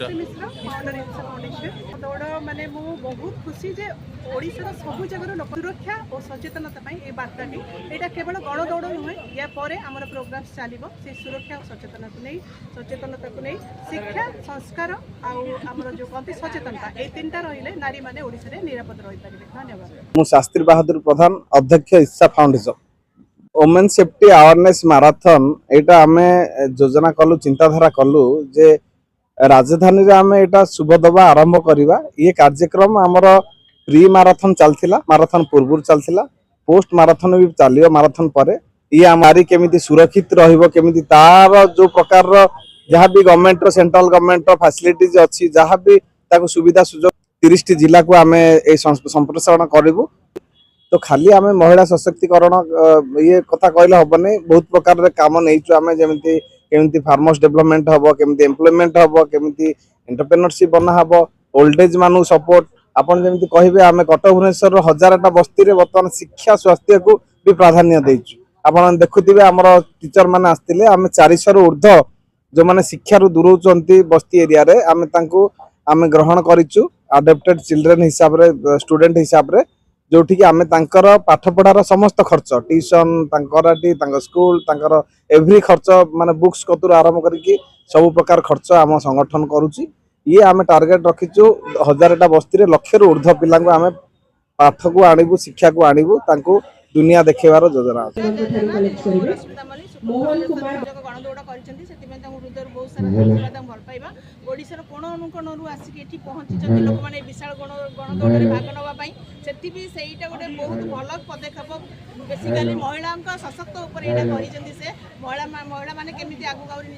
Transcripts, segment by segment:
मिश्र founder इन्सा foundation दौड़ माने मु बहुत खुशी जे ओडिशार सब जगह लोक सुरक्षा और सचेतनता ये बार्ताटी यहाँ केवल गण दौड़ नुहे या आमर प्रोग्राम चलो से सुरक्षा और सचेतनता को नहीं शिक्षा संस्कार आमर जो कहते सचेतनता ये तीन टा रही नारी मैंने ओडिशा निरापद रही पारे। धन्यवाद। मु शास्त्री बहादुर प्रधान अध्यक्ष इस्सा foundation women safety awareness marathon एटा आमे योजना कलु चिंताधारा कलु जे राजधानी रे आमे एटा शुभ दबा आरंभ करिवा। ये कार्यक्रम हमर प्री मैराथन चलथिला मैराथन पूर्व चलथिला पोस्ट मैराथन भी चलियो मैराथन परे ये हमारी केमिति सुरक्षित रहिबो केमिति तार जो प्रकार रो जहाँ भी गवर्नमेंट रो सेंट्रल गवर्नमेंट रो फैसिलिटीज अछि जहाँ भी ताको सुविधा सुजोग 30 टी जिला को आमे ए संप्रसारण करिवु। तो खाली आमे महिला सशक्तिकरण ये कथा कहले हबने बहुत प्रकार रे काम नैचु आमे जेमिति केमिति फार्मर्स डेवलपमेंट हबो केमिति एम्प्लॉयमेंट हबो केमिति एंटरप्रेन्योरशिप बना हबो ओल्ड एज मानु सपोर्ट आपण जेमिति कहिबे आमे कटक भुवनेश्वर रो हजारटा बस्ती रे वर्तमान शिक्षा स्वास्थ्य को भी प्राधान्य देइछु। आपण देखुथिबे हमर टीचर माने आस्तिले आमे 400 रो ऊर्ध्व जो माने शिक्षा रो दूर होचंती बस्ती एरिया रे आमे तांको आमे ग्रहण करिछु अडॉप्टेड चिल्ड्रन हिसाब रे स्टूडेंट हिसाब रे जोठी कि आमे तांकर पाठ पढ़ार समस्त खर्च ट्यूशन तांकराटी तांकर स्कूल तांकर एवरी खर्च माने बुक्स कतुर आरंभ करके सब प्रकार खर्च आम संगठन करूची। ये आमे टार्गेट रखीचु 1000टा बस्ती रे लक्ष रु ऊर्ध्व पिला को आमे पाठ को आनिबु शिक्षा को आनिबु तांको दुनिया देखेबार योजना अछि। मोहन कुमार गणदौड़ कर बहुत सारा भल पाइबा ओडिशार कोण अनुकोणरू आसिक एठी पहुंची लोक माने विशाल गणदौड़ रे भाग नवा सेति भी सेईटा गोटे बहुत भल पदक्षेप बेसिकली महिला सशक्त ऊपर एटा कहिसेंती से महिला माने केमिति आगु गाउरी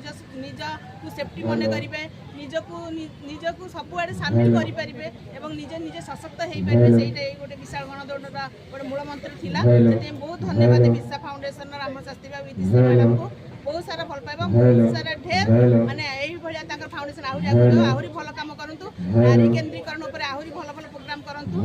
निज को सेफ्टी मने करिवे निजको सब आड़े शामिल करि परिबे एवं निजे सशक्त हेई परिबे सेईटा गोटे विशाल गणदौड़रा गोटे मूल मंत्र थिला। सेति बहुत धन्यवाद इस्सा फाउंडेशन राम शास्त्री बाबू विदिशा मैडम को बहुत सारा भल पाइबा बहुत सारा ढेर माने एही भलिया तांकर फाउंडेशन आहुरी भल काम करंतु नारी केंद्रीकरण ऊपर आहुरी भल प्रोग्राम करंतु।